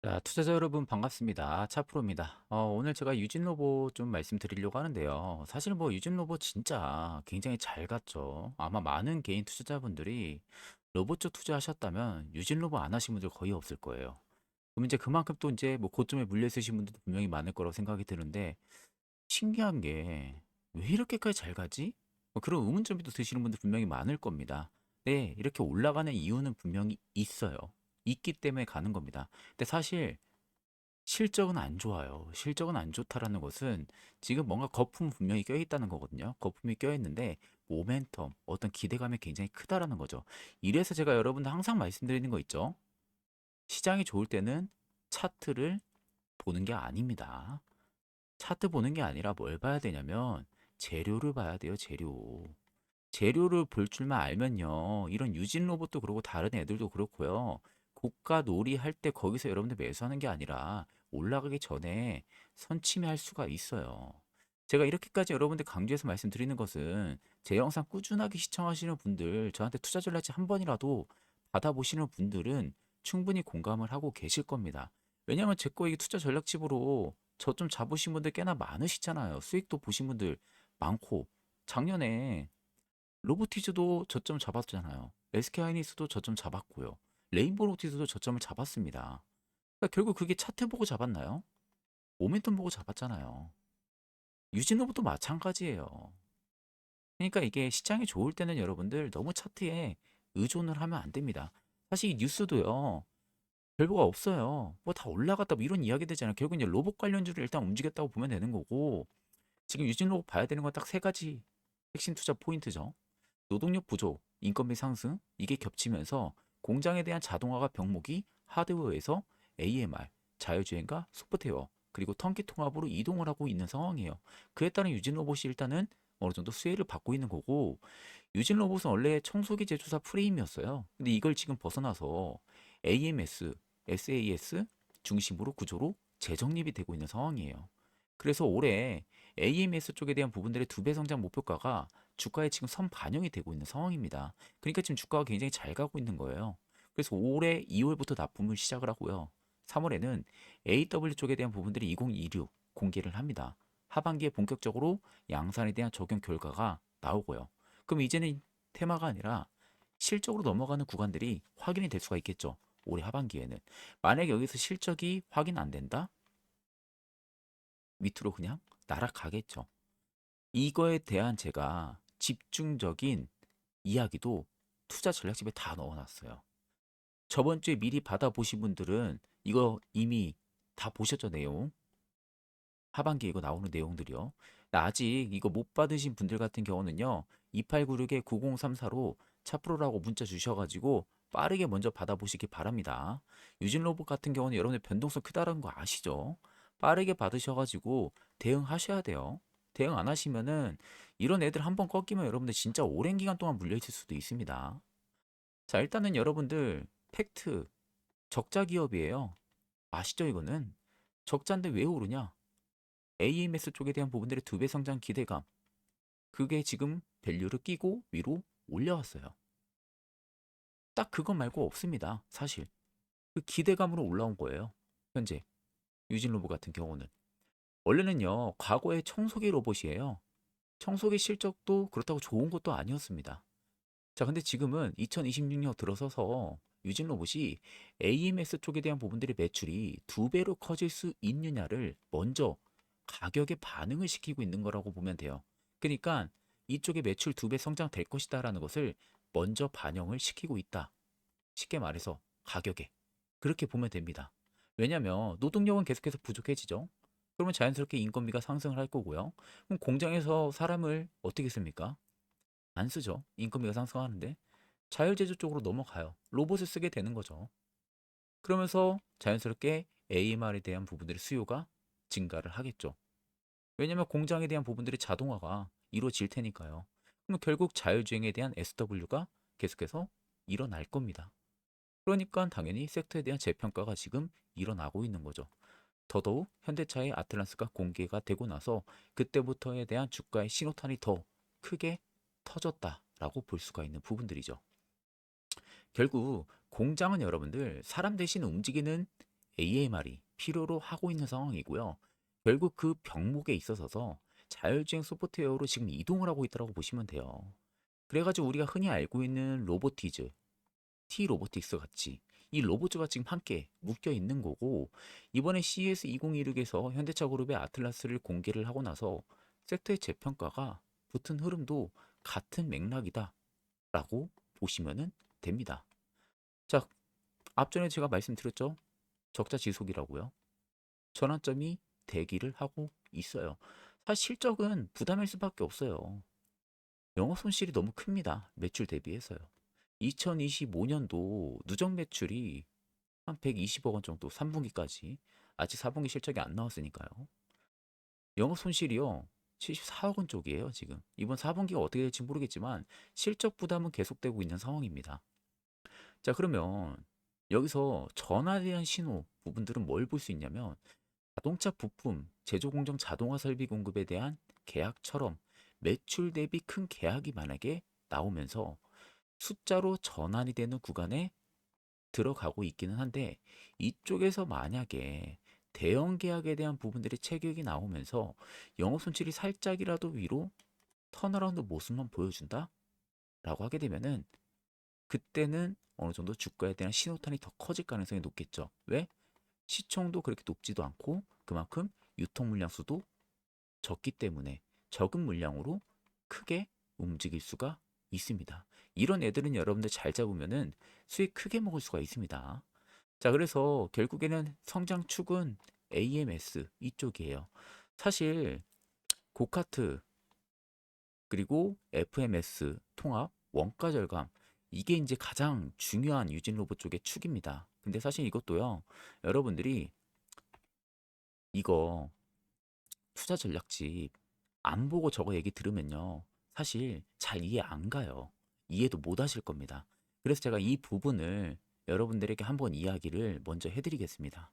자, 투자자 여러분 반갑습니다. 차프로입니다. 오늘 제가 유진 로봇 좀 말씀드리려고 하는데요. 사실 뭐 유진 로봇 진짜 굉장히 잘 갔죠. 아마 많은 개인 투자자분들이 로봇 쪽 투자하셨다면 유진 로봇 안 하신 분들 거의 없을 거예요. 그럼 이제 그만큼 또 이제 뭐 고점에 물려 있으신 분들도 분명히 많을 거라고 생각이 드는데 신기한 게 왜 이렇게까지 잘 가지? 뭐 그런 의문점이 또 드시는 분들 분명히 많을 겁니다. 네, 이렇게 올라가는 이유는 분명히 있어요. 있기 때문에 가는 겁니다. 근데 사실 실적은 안 좋아요. 실적은 안 좋다라는 것은 지금 뭔가 거품 분명히 껴있다는 거거든요. 거품이 껴있는데 모멘텀, 어떤 기대감이 굉장히 크다라는 거죠. 이래서 제가 여러분들 항상 말씀드리는 거 있죠. 시장이 좋을 때는 차트를 보는 게 아닙니다. 차트 보는 게 아니라 뭘 봐야 되냐면 재료를 봐야 돼요, 재료. 재료를 볼 줄만 알면요. 이런 유진 로봇도 그렇고 다른 애들도 그렇고요. 고가 놀이 할 때 거기서 여러분들 매수하는 게 아니라 올라가기 전에 선침해할 수가 있어요. 제가 이렇게까지 여러분들 강조해서 말씀드리는 것은 제 영상 꾸준하게 시청하시는 분들, 저한테 투자 전략지 한 번이라도 받아보시는 분들은 충분히 공감을 하고 계실 겁니다. 왜냐하면 제 거 이 투자 전략집으로 저점 잡으신 분들 꽤나 많으시잖아요. 수익도 보신 분들 많고 작년에 로보티즈도 저점 잡았잖아요. SK하이닉스도 저점 잡았고요. 레인보우 로티즈도 저점을 잡았습니다. 그러니까 결국 그게 차트 보고 잡았나요? 모멘텀 보고 잡았잖아요. 유진로봇도 마찬가지예요. 그러니까 이게 시장이 좋을 때는 여러분들 너무 차트에 의존을 하면 안 됩니다. 사실 이 뉴스도요. 별거가 없어요. 뭐 다 올라갔다 뭐 이런 이야기 되잖아요. 결국 이제 로봇 관련주를 일단 움직였다고 보면 되는 거고 지금 유진로봇 봐야 되는 건 딱 세 가지 핵심 투자 포인트죠. 노동력 부족, 인건비 상승 이게 겹치면서 공장에 대한 자동화가 병목이 하드웨어에서 AMR, 자율주행과 소프트웨어 그리고 턴기 통합으로 이동을 하고 있는 상황이에요. 그에 따른 유진 로봇이 일단은 어느 정도 수혜를 받고 있는 거고 유진 로봇은 원래 청소기 제조사 프레임이었어요. 근데 이걸 지금 벗어나서 AMS, SAS 중심으로 구조로 재정립이 되고 있는 상황이에요. 그래서 올해 AMS 쪽에 대한 부분들의 2배 성장 목표가가 주가에 지금 선반영이 되고 있는 상황입니다. 그러니까 지금 주가가 굉장히 잘 가고 있는 거예요. 그래서 올해 2월부터 납품을 시작을 하고요. 3월에는 AW 쪽에 대한 부분들이 2026 공개를 합니다. 하반기에 본격적으로 양산에 대한 적용 결과가 나오고요. 그럼 이제는 테마가 아니라 실적으로 넘어가는 구간들이 확인이 될 수가 있겠죠. 올해 하반기에는. 만약에 여기서 실적이 확인 안 된다? 밑으로 그냥 날아가겠죠. 이거에 대한 제가 집중적인 이야기도 투자 전략집에 다 넣어놨어요. 저번 주에 미리 받아보신 분들은 이거 이미 다 보셨죠, 내용? 하반기에 이거 나오는 내용들이요. 아직 이거 못 받으신 분들 같은 경우는요. 2896-9034로 차프로라고 문자 주셔가지고 빠르게 먼저 받아보시기 바랍니다. 유진 로봇 같은 경우는 여러분들 변동성 크다는 거 아시죠? 빠르게 받으셔가지고 대응하셔야 돼요. 대응 안 하시면은 이런 애들 한번 꺾이면 여러분들 진짜 오랜 기간 동안 물려있을 수도 있습니다. 자, 일단은 여러분들 팩트 적자 기업이에요. 아시죠, 이거는? 적자인데 왜 오르냐? AMS 쪽에 대한 부분들의 2배 성장 기대감. 그게 지금 밸류를 끼고 위로 올려왔어요. 딱 그것 말고 없습니다. 사실. 그 기대감으로 올라온 거예요. 현재. 유진 로봇 같은 경우는. 원래는요, 과거의 청소기 로봇이에요. 청소기 실적도 그렇다고 좋은 것도 아니었습니다. 자, 근데 지금은 2026년 들어서서 유진 로봇이 AMS 쪽에 대한 부분들의 매출이 2배로 커질 수 있느냐를 먼저 가격에 반응을 시키고 있는 거라고 보면 돼요. 그러니까 이쪽에 매출 2배 성장될 것이다라는 것을 먼저 반영을 시키고 있다. 쉽게 말해서 가격에. 그렇게 보면 됩니다. 왜냐하면 노동력은 계속해서 부족해지죠. 그러면 자연스럽게 인건비가 상승을 할 거고요. 그럼 공장에서 사람을 어떻게 씁니까? 안 쓰죠. 인건비가 상승하는데. 자율제조 쪽으로 넘어가요. 로봇을 쓰게 되는 거죠. 그러면서 자연스럽게 AMR에 대한 부분들의 수요가 증가를 하겠죠. 왜냐면 공장에 대한 부분들이 자동화가 이루어질 테니까요. 그럼 결국 자율주행에 대한 SW가 계속해서 일어날 겁니다. 그러니까 당연히 섹터에 대한 재평가가 지금 일어나고 있는 거죠. 더더욱 현대차의 아틀란스가 공개가 되고 나서 그때부터에 대한 주가의 신호탄이 더 크게 터졌다라고 볼 수가 있는 부분들이죠. 결국 공장은 여러분들 사람 대신 움직이는 AMR이 필요로 하고 있는 상황이고요. 결국 그 병목에 있어서 자율주행 소프트웨어로 지금 이동을 하고 있다고 보시면 돼요. 그래가지고 우리가 흔히 알고 있는 로보티즈, T 로보틱스 같이 이 로봇과 지금 함께 묶여 있는 거고, 이번에 CES 2016에서 현대차 그룹의 아틀라스를 공개를 하고 나서 섹터의 재평가가 붙은 흐름도 같은 맥락이다 라고 보시면 됩니다. 자, 앞전에 제가 말씀드렸죠. 적자 지속이라고요. 전환점이 대기를 하고 있어요. 사실 실적은 부담일 수밖에 없어요. 영업 손실이 너무 큽니다. 매출 대비해서요. 2025년도 누적 매출이 한 120억 원 정도, 3분기까지. 아직 4분기 실적이 안 나왔으니까요. 영업 손실이요. 74억 원 쪽이에요, 지금. 이번 4분기가 어떻게 될지 모르겠지만 실적 부담은 계속되고 있는 상황입니다. 자, 그러면 여기서 전환에 대한 신호 부분들은 뭘 볼 수 있냐면, 자동차 부품, 제조 공정 자동화 설비 공급에 대한 계약처럼 매출 대비 큰 계약이 만약에 나오면서 숫자로 전환이 되는 구간에 들어가고 있기는 한데, 이쪽에서 만약에 대형 계약에 대한 부분들이 체격이 나오면서 영업 손실이 살짝이라도 위로 턴어라운드 모습만 보여준다 라고 하게 되면은, 그때는 어느 정도 주가에 대한 신호탄이 더 커질 가능성이 높겠죠. 왜? 시총도 그렇게 높지도 않고 그만큼 유통 물량 수도 적기 때문에 적은 물량으로 크게 움직일 수가 있습니다. 이런 애들은 여러분들 잘 잡으면은 수익 크게 먹을 수가 있습니다. 자, 그래서 결국에는 성장 축은 AMS 이쪽이에요. 사실 고카트 그리고 FMS 통합 원가 절감, 이게 이제 가장 중요한 유진 로봇 쪽의 축입니다. 근데 사실 이것도요, 여러분들이 이거 투자 전략집 안 보고 저거 얘기 들으면요, 사실 잘 이해 안 가요. 이해도 못 하실 겁니다. 그래서 제가 이 부분을 여러분들에게 한번 이야기를 먼저 해드리겠습니다.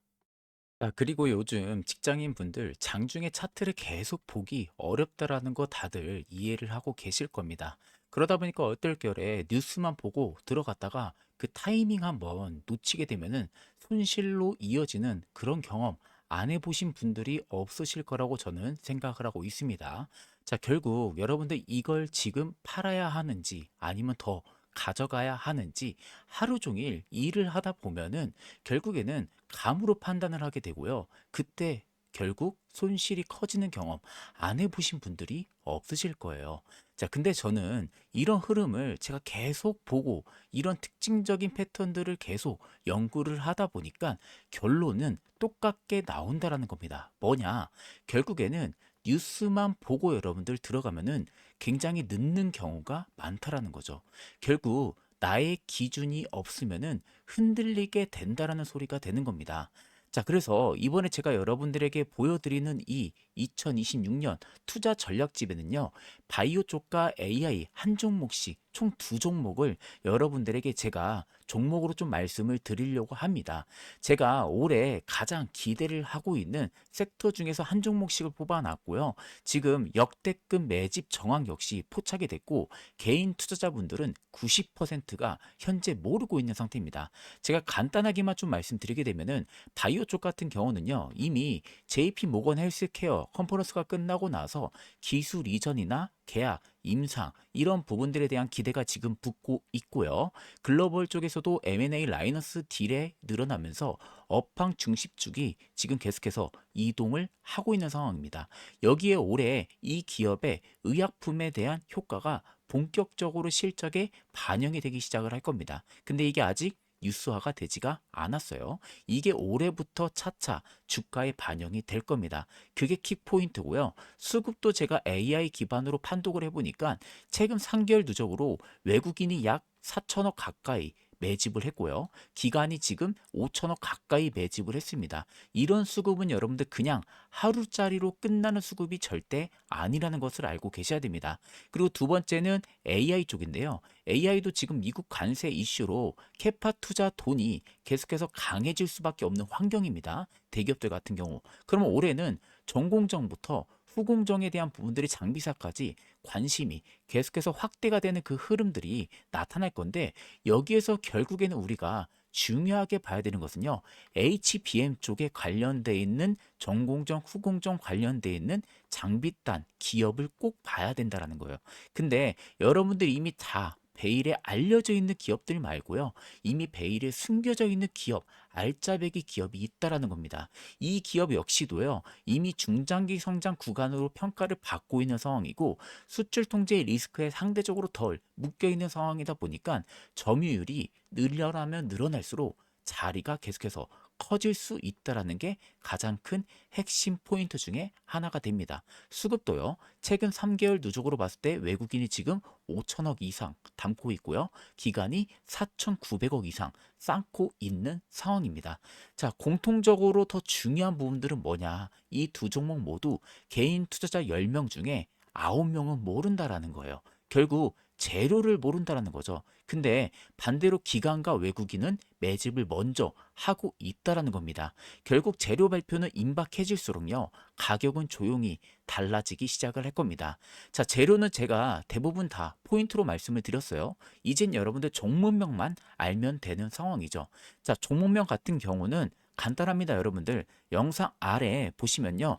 자, 그리고 요즘 직장인 분들 장중에 차트를 계속 보기 어렵다라는 거 다들 이해를 하고 계실 겁니다. 그러다 보니까 얼떨결에 뉴스만 보고 들어갔다가 그 타이밍 한번 놓치게 되면은 손실로 이어지는 그런 경험 안 해보신 분들이 없으실 거라고 저는 생각을 하고 있습니다. 자, 결국 여러분들 이걸 지금 팔아야 하는지 아니면 더 가져가야 하는지 하루 종일 일을 하다 보면은 결국에는 감으로 판단을 하게 되고요. 그때 결국 손실이 커지는 경험 안 해보신 분들이 없으실 거예요. 자, 근데 저는 이런 흐름을 제가 계속 보고 이런 특징적인 패턴들을 계속 연구를 하다 보니까 결론은 똑같게 나온다라는 겁니다. 뭐냐? 결국에는 뉴스만 보고 여러분들 들어가면은 굉장히 늦는 경우가 많다라는 거죠. 결국 나의 기준이 없으면은 흔들리게 된다라는 소리가 되는 겁니다. 자, 그래서 이번에 제가 여러분들에게 보여드리는 이 2026년 투자 전략집에는요, 바이오 쪽과 AI 한 종목씩 총 두 종목을 여러분들에게 제가 종목으로 좀 말씀을 드리려고 합니다. 제가 올해 가장 기대를 하고 있는 섹터 중에서 한 종목씩을 뽑아놨고요. 지금 역대급 매집 정황 역시 포착이 됐고, 개인 투자자분들은 90%가 현재 모르고 있는 상태입니다. 제가 간단하게만 좀 말씀드리게 되면은 바이오 쪽 같은 경우는요, 이미 JP 모건 헬스케어 컨퍼런스가 끝나고 나서 기술 이전이나 계약, 임상 이런 부분들에 대한 기대가 지금 붙고 있고요. 글로벌 쪽에서도 M&A 라이너스 딜에 늘어나면서 업황 중심축이 지금 계속해서 이동을 하고 있는 상황입니다. 여기에 올해 이 기업의 의약품에 대한 효과가 본격적으로 실적에 반영이 되기 시작을 할 겁니다. 근데 이게 아직 뉴스화가 되지가 않았어요. 이게 올해부터 차차 주가에 반영이 될 겁니다. 그게 킥포인트고요. 수급도 제가 AI 기반으로 판독을 해보니까 최근 3개월 누적으로 외국인이 약 4천억 가까이 매집을 했고요. 기간이 지금 5천억 가까이 매집을 했습니다. 이런 수급은 여러분들 그냥 하루짜리로 끝나는 수급이 절대 아니라는 것을 알고 계셔야 됩니다. 그리고 두 번째는 AI 쪽인데요. AI도 지금 미국 관세 이슈로 캐파 투자 돈이 계속해서 강해질 수밖에 없는 환경입니다. 대기업들 같은 경우. 그러면 올해는 전공정부터 후공정에 대한 부분들이 장비사까지 관심이 계속해서 확대가 되는 그 흐름들이 나타날 건데, 여기에서 결국에는 우리가 중요하게 봐야 되는 것은요. HBM 쪽에 관련돼 있는 전공정, 후공정 관련돼 있는 장비단 기업을 꼭 봐야 된다라는 거예요. 근데 여러분들 이미 다 베일에 알려져 있는 기업들 말고요. 이미 베일에 숨겨져 있는 기업, 알짜배기 기업이 있다라는 겁니다. 이 기업 역시도요. 이미 중장기 성장 구간으로 평가를 받고 있는 상황이고 수출 통제 리스크에 상대적으로 덜 묶여 있는 상황이다 보니까 점유율이 늘어나면 늘어날수록 자리가 계속해서 커질 수 있다라는 게 가장 큰 핵심 포인트 중에 하나가 됩니다. 수급도요. 최근 3개월 누적으로 봤을 때 외국인이 지금 5천억 이상 담고 있고요. 기간이 4,900억 이상 쌓고 있는 상황입니다. 자, 공통적으로 더 중요한 부분들은 뭐냐? 이 두 종목 모두 개인 투자자 10명 중에 9명은 모른다라는 거예요. 결국 재료를 모른다라는 거죠. 근데 반대로 기관과 외국인은 매집을 먼저 하고 있다라는 겁니다. 결국 재료 발표는 임박해질수록요. 가격은 조용히 달라지기 시작을 할 겁니다. 자, 재료는 제가 대부분 다 포인트로 말씀을 드렸어요. 이젠 여러분들 종목명만 알면 되는 상황이죠. 자, 종목명 같은 경우는 간단합니다, 여러분들. 영상 아래 보시면요.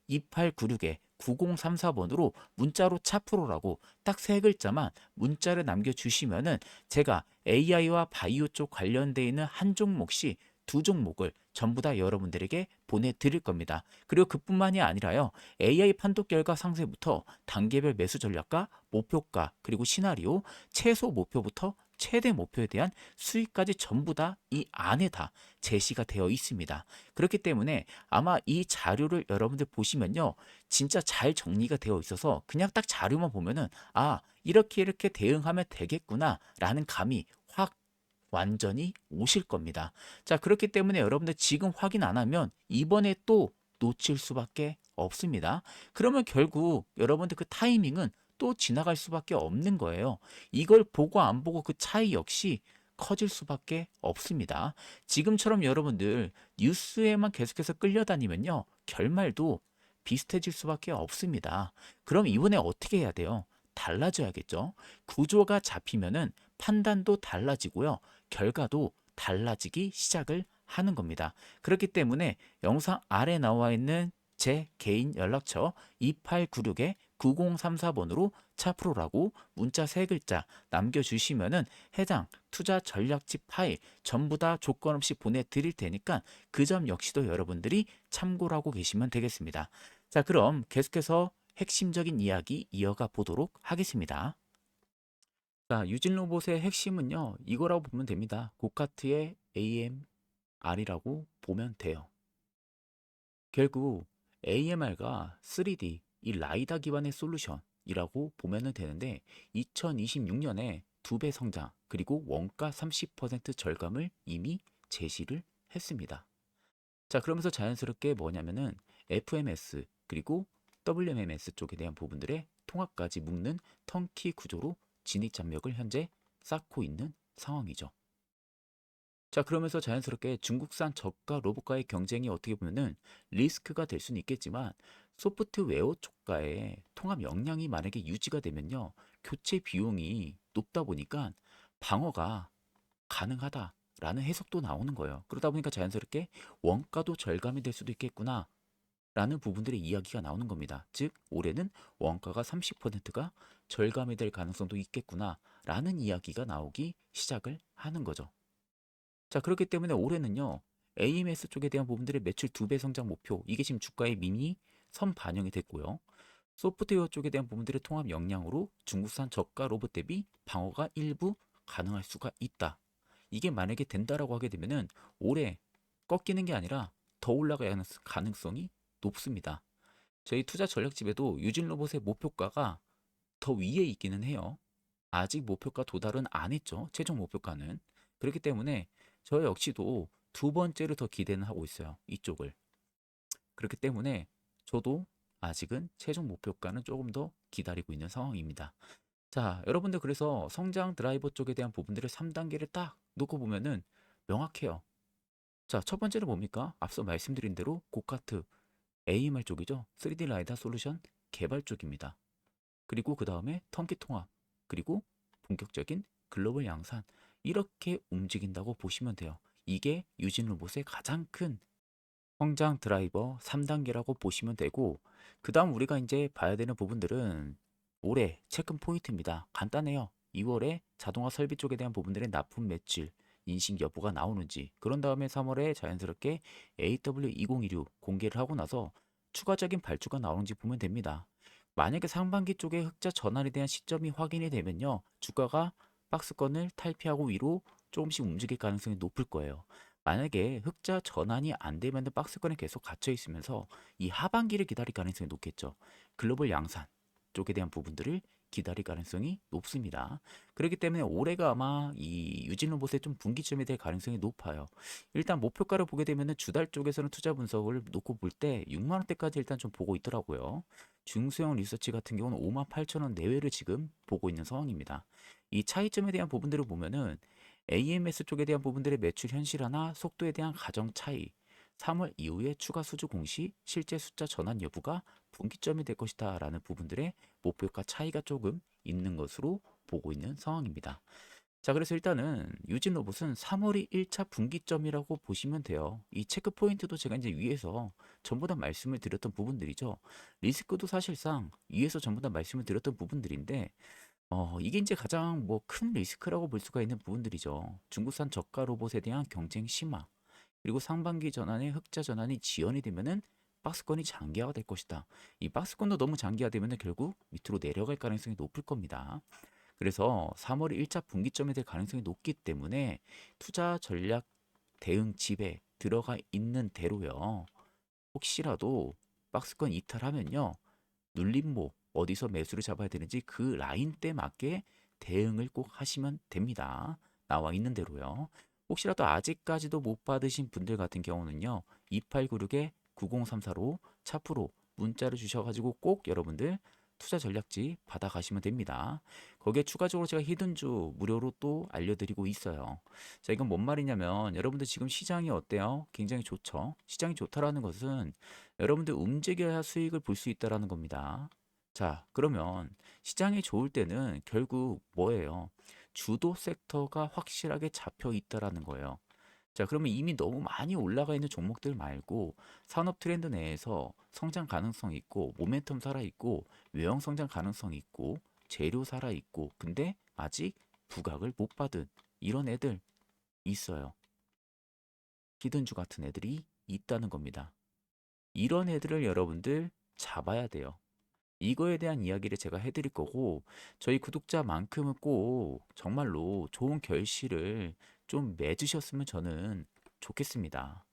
010-2896에 9034번으로 문자로 차프로라고 딱 세 글자만 문자를 남겨주시면은 제가 AI와 바이오 쪽 관련돼 있는 한 종목씩 두 종목을 전부 다 여러분들에게 보내드릴 겁니다. 그리고 그뿐만이 아니라요. AI 판독 결과 상세부터 단계별 매수 전략과 목표가 그리고 시나리오, 최소 목표부터 최대 목표에 대한 수익까지 전부 다 이 안에 다 제시가 되어 있습니다. 그렇기 때문에 아마 이 자료를 여러분들 보시면요. 진짜 잘 정리가 되어 있어서 그냥 딱 자료만 보면은 아, 이렇게 이렇게 대응하면 되겠구나 라는 감이 확 완전히 오실 겁니다. 자, 그렇기 때문에 여러분들 지금 확인 안 하면 이번에 또 놓칠 수밖에 없습니다. 그러면 결국 여러분들 그 타이밍은 또 지나갈 수밖에 없는 거예요. 이걸 보고 안 보고 그 차이 역시 커질 수밖에 없습니다. 지금처럼 여러분들 뉴스에만 계속해서 끌려다니면요. 결말도 비슷해질 수밖에 없습니다. 그럼 이번에 어떻게 해야 돼요? 달라져야겠죠. 구조가 잡히면은 판단도 달라지고요. 결과도 달라지기 시작을 하는 겁니다. 그렇기 때문에 영상 아래 나와 있는 제 개인 연락처 2896에 9034번으로 차프로라고 문자 세 글자 남겨주시면은 해당 투자 전략집 파일 전부 다 조건 없이 보내드릴 테니까 그 점 역시도 여러분들이 참고를 하고 계시면 되겠습니다. 자, 그럼 계속해서 핵심적인 이야기 이어가 보도록 하겠습니다. 자, 유진 로봇의 핵심은요, 이거라고 보면 됩니다. 고카트의 AMR이라고 보면 돼요. 결국 AMR과 3D, 이 라이다 기반의 솔루션이라고 보면 되는데 2026년에 2배 성장, 그리고 원가 30% 절감을 이미 제시를 했습니다. 자, 그러면서 자연스럽게 뭐냐면은 FMS, 그리고 WMS 쪽에 대한 부분들의 통합까지 묶는 턴키 구조로 진입 장벽을 현재 쌓고 있는 상황이죠. 자, 그러면서 자연스럽게 중국산 저가 로봇과의 경쟁이 어떻게 보면은 리스크가 될 수는 있겠지만 소프트웨어 쪽과의 통합 역량이 만약에 유지가 되면요. 교체 비용이 높다 보니까 방어가 가능하다라는 해석도 나오는 거예요. 그러다 보니까 자연스럽게 원가도 절감이 될 수도 있겠구나. 라는 부분들의 이야기가 나오는 겁니다. 즉, 올해는 원가가 30%가 절감이 될 가능성도 있겠구나. 라는 이야기가 나오기 시작을 하는 거죠. 자, 그렇기 때문에 올해는요. AMS 쪽에 대한 부분들의 매출 2배 성장 목표, 이게 지금 주가에 이미 선 반영이 됐고요. 소프트웨어 쪽에 대한 부분들의 통합 역량으로 중국산 저가 로봇 대비 방어가 일부 가능할 수가 있다. 이게 만약에 된다라고 하게 되면은 올해 꺾이는 게 아니라 더 올라가는 가능성이 높습니다. 저희 투자 전략집에도 유진 로봇의 목표가가 더 위에 있기는 해요. 아직 목표가 도달은 안 했죠. 최종 목표가는. 그렇기 때문에 저 역시도 두 번째로 더 기대는 하고 있어요. 이쪽을. 그렇기 때문에 저도 아직은 최종 목표가는 조금 더 기다리고 있는 상황입니다. 자, 여러분들 그래서 성장 드라이버 쪽에 대한 부분들을 3단계를 딱 놓고 보면은 명확해요. 자, 첫 번째는 뭡니까? 앞서 말씀드린 대로 고카트 AMR 쪽이죠. 3D 라이다 솔루션 개발 쪽입니다. 그리고 그 다음에 턴키 통합, 그리고 본격적인 글로벌 양산. 이렇게 움직인다고 보시면 돼요. 이게 유진 로봇의 가장 큰 성장 드라이버 3단계라고 보시면 되고, 그 다음 우리가 이제 봐야 되는 부분들은 올해 체크 포인트입니다. 간단해요. 2월에 자동화 설비 쪽에 대한 부분들의 납품 매출, 인식 여부가 나오는지, 그런 다음에 3월에 자연스럽게 AW2016 공개를 하고 나서 추가적인 발주가 나오는지 보면 됩니다. 만약에 상반기 쪽에 흑자 전환에 대한 시점이 확인이 되면요, 주가가 박스권을 탈피하고 위로 조금씩 움직일 가능성이 높을 거예요. 만약에 흑자 전환이 안 되면 박스권에 계속 갇혀 있으면서 이 하반기를 기다릴 가능성이 높겠죠. 글로벌 양산 쪽에 대한 부분들을 기다릴 가능성이 높습니다. 그렇기 때문에 올해가 아마 이 유진 로봇의 좀 분기점이 될 가능성이 높아요. 일단 목표가를 보게 되면 주달 쪽에서는 투자 분석을 놓고 볼 때 6만 원대까지 일단 좀 보고 있더라고요. 중소형 리서치 같은 경우는 5만 8천 원 내외를 지금 보고 있는 상황입니다. 이 차이점에 대한 부분들을 보면은 AMS 쪽에 대한 부분들의 매출 현실화나 속도에 대한 가정 차이, 3월 이후에 추가 수주 공시, 실제 숫자 전환 여부가 분기점이 될 것이다 라는 부분들의 목표가 차이가 조금 있는 것으로 보고 있는 상황입니다. 자, 그래서 일단은 유진 로봇은 3월이 1차 분기점이라고 보시면 돼요. 이 체크 포인트도 제가 이제 위에서 전부 다 말씀을 드렸던 부분들이죠. 리스크도 사실상 위에서 전부 다 말씀을 드렸던 부분들인데, 이게 이제 가장 뭐 큰 리스크라고 볼 수가 있는 부분들이죠. 중국산 저가 로봇에 대한 경쟁 심화, 그리고 상반기 전환에 흑자 전환이 지연이 되면은 박스권이 장기화가 될 것이다. 이 박스권도 너무 장기화되면은 결국 밑으로 내려갈 가능성이 높을 겁니다. 그래서 3월 1차 분기점에 될 가능성이 높기 때문에 투자 전략 대응 집에 들어가 있는 대로요. 혹시라도 박스권 이탈하면요, 눌림목 어디서 매수를 잡아야 되는지 그 라인대 맞게 대응을 꼭 하시면 됩니다. 나와 있는 대로요. 혹시라도 아직까지도 못 받으신 분들 같은 경우는요, 2896-9034로 차프로 문자를 주셔가지고 꼭 여러분들 투자 전략지 받아가시면 됩니다. 거기에 추가적으로 제가 히든주 무료로 또 알려드리고 있어요. 자, 이건 뭔 말이냐면 여러분들 지금 시장이 어때요? 굉장히 좋죠. 시장이 좋다라는 것은 여러분들 움직여야 수익을 볼 수 있다라는 겁니다. 자, 그러면 시장이 좋을 때는 결국 뭐예요? 주도 섹터가 확실하게 잡혀 있다라는 거예요. 자, 그러면 이미 너무 많이 올라가 있는 종목들 말고 산업 트렌드 내에서 성장 가능성 있고 모멘텀 살아 있고 외형 성장 가능성 있고 재료 살아 있고 근데 아직 부각을 못 받은 이런 애들 있어요. 히든주 같은 애들이 있다는 겁니다. 이런 애들을 여러분들 잡아야 돼요. 이거에 대한 이야기를 제가 해드릴 거고, 저희 구독자만큼은 꼭 정말로 좋은 결실을 좀 맺으셨으면 저는 좋겠습니다.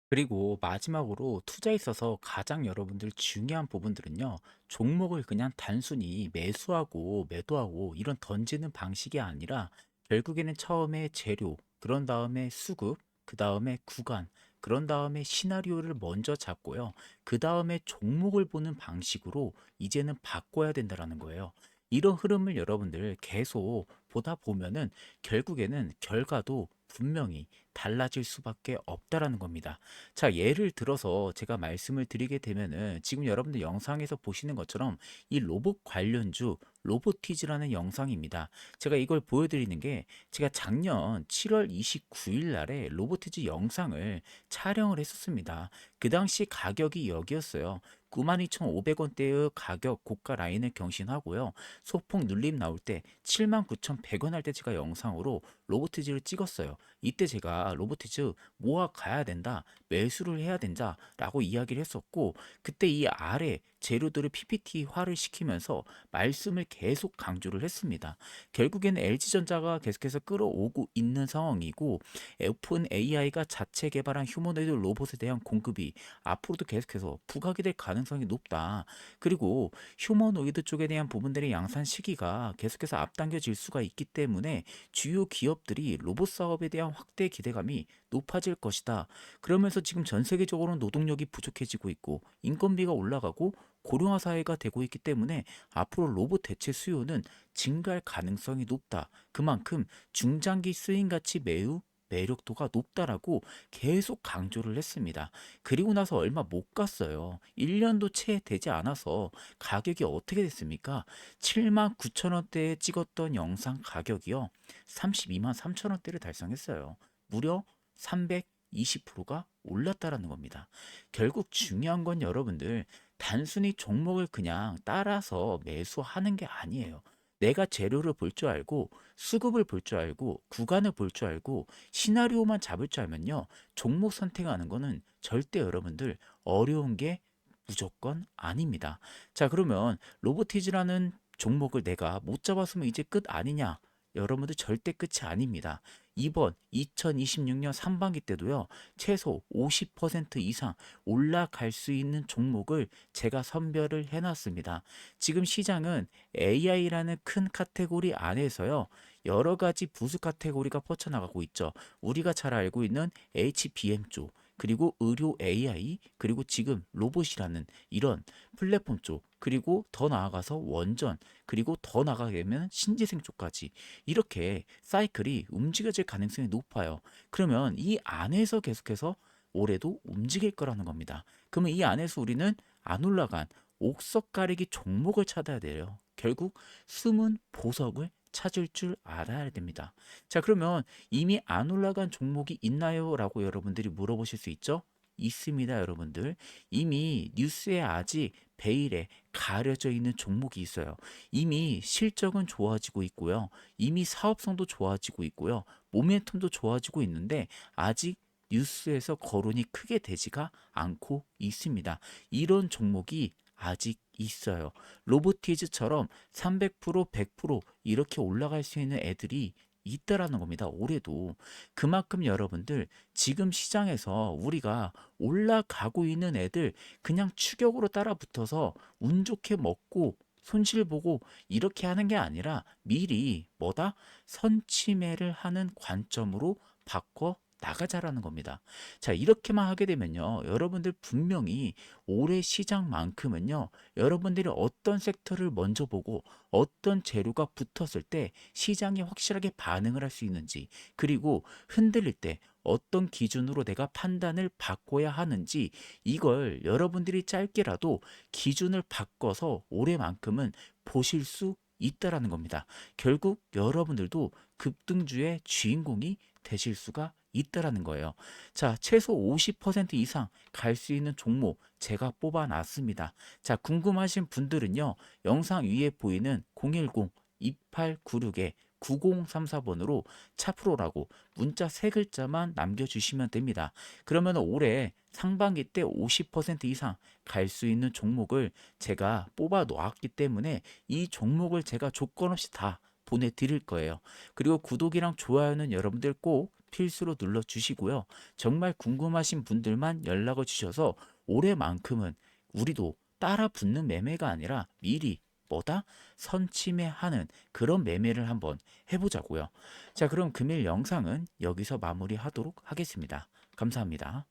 그리고 마지막으로 투자에 있어서 가장 여러분들 중요한 부분들은요, 종목을 그냥 단순히 매수하고 매도하고 이런 던지는 방식이 아니라 결국에는 처음에 재료, 그런 다음에 수급, 그 다음에 구간, 그런 다음에 시나리오를 먼저 잡고요. 그 다음에 종목을 보는 방식으로 이제는 바꿔야 된다라는 거예요. 이런 흐름을 여러분들 계속 보다 보면은 결국에는 결과도 분명히 달라질 수밖에 없다라는 겁니다. 자, 예를 들어서 제가 말씀을 드리게 되면은 지금 여러분들 영상에서 보시는 것처럼 이 로봇 관련주 로보티즈라는 영상입니다. 제가 이걸 보여드리는 게 제가 작년 7월 29일 날에 로보티즈 영상을 촬영을 했었습니다. 그 당시 가격이 여기였어요. 92,500원대의 가격 고가 라인을 경신하고요. 소폭 눌림 나올 때 79,100원 할 때 제가 영상으로 로보티즈를 찍었어요. 이때 제가 로보티즈 모아 가야 된다, 매수를 해야 된다라고 이야기를 했었고, 그때 이 아래 재료들을 PPT화를 시키면서 말씀을 계속 강조를 했습니다. 결국에는 LG전자가 계속해서 끌어오고 있는 상황이고, 오픈 AI가 자체 개발한 휴머노이드 로봇에 대한 공급이 앞으로도 계속해서 부각이 될 가능성이 높다. 그리고 휴머노이드 쪽에 대한 부분들의 양산 시기가 계속해서 앞당겨질 수가 있기 때문에 주요 기업들이 로봇 사업에 대한 확대 기대감이 높아질 것이다. 그러면서 지금 전 세계적으로 노동력이 부족해지고 있고 인건비가 올라가고 고령화 사회가 되고 있기 때문에 앞으로 로봇 대체 수요는 증가할 가능성이 높다. 그만큼 중장기 쓰임 가치 매우 매력도가 높다라고 계속 강조를 했습니다. 그리고 나서 얼마 못 갔어요. 1년도 채 되지 않아서 가격이 어떻게 됐습니까? 7만 9천 원대에 찍었던 영상 가격이요. 32만 3천 원대를 달성했어요. 무려 320%가 올랐다라는 겁니다. 결국 중요한 건 여러분들 단순히 종목을 그냥 따라서 매수하는 게 아니에요. 내가 재료를 볼 줄 알고 수급을 볼 줄 알고 구간을 볼 줄 알고 시나리오만 잡을 줄 알면요. 종목 선택하는 거는 절대 여러분들 어려운 게 무조건 아닙니다. 자, 그러면 로보티즈라는 종목을 내가 못 잡았으면 이제 끝 아니냐? 여러분들 절대 끝이 아닙니다. 이번 2026년 상반기 때도요, 최소 50% 이상 올라갈 수 있는 종목을 제가 선별을 해놨습니다. 지금 시장은 AI라는 큰 카테고리 안에서요, 여러 가지 부수 카테고리가 뻗쳐나가고 있죠. 우리가 잘 알고 있는 HBM 쪽, 그리고 의료 AI, 그리고 지금 로봇이라는 이런 플랫폼 쪽, 그리고 더 나아가서 원전, 그리고 더 나아가게 되면 신재생 쪽까지 이렇게 사이클이 움직여질 가능성이 높아요. 그러면 이 안에서 계속해서 올해도 움직일 거라는 겁니다. 그러면 이 안에서 우리는 안 올라간 옥석 가리기 종목을 찾아야 돼요. 결국 숨은 보석을 찾을 줄 알아야 됩니다. 자, 그러면 이미 안 올라간 종목이 있나요? 라고 여러분들이 물어보실 수 있죠? 있습니다, 여러분들. 이미 뉴스에 아직 베일에 가려져 있는 종목이 있어요. 이미 실적은 좋아지고 있고요. 이미 사업성도 좋아지고 있고요. 모멘텀도 좋아지고 있는데 아직 뉴스에서 거론이 크게 되지가 않고 있습니다. 이런 종목이 아직 있어요. 로보티즈처럼 300%, 100% 이렇게 올라갈 수 있는 애들이 있다라는 겁니다. 올해도. 그만큼 여러분들 지금 시장에서 우리가 올라가고 있는 애들 그냥 추격으로 따라 붙어서 운 좋게 먹고 손실 보고 이렇게 하는 게 아니라 미리 뭐다? 선취매를 하는 관점으로 바꿔 나가자라는 겁니다. 자, 이렇게만 하게 되면요. 여러분들 분명히 올해 시장만큼은요. 여러분들이 어떤 섹터를 먼저 보고 어떤 재료가 붙었을 때 시장이 확실하게 반응을 할 수 있는지, 그리고 흔들릴 때 어떤 기준으로 내가 판단을 바꿔야 하는지, 이걸 여러분들이 짧게라도 기준을 바꿔서 올해만큼은 보실 수 있다라는 겁니다. 결국 여러분들도 급등주의 주인공이 되실 수가 있다라는 거예요. 자, 최소 50% 이상 갈 수 있는 종목 제가 뽑아놨습니다. 자, 궁금하신 분들은요, 영상 위에 보이는 010-2896에 9034번으로 차프로라고 문자 3글자만 남겨주시면 됩니다. 그러면 올해 상반기 때 50% 이상 갈 수 있는 종목을 제가 뽑아 놓았기 때문에 이 종목을 제가 조건 없이 다 보내드릴 거예요. 그리고 구독이랑 좋아요는 여러분들 꼭 필수로 눌러주시고요. 정말 궁금하신 분들만 연락을 주셔서 올해만큼은 우리도 따라 붙는 매매가 아니라 미리 뭐다? 선침해하는 그런 매매를 한번 해보자고요. 자, 그럼 금일 영상은 여기서 마무리하도록 하겠습니다. 감사합니다.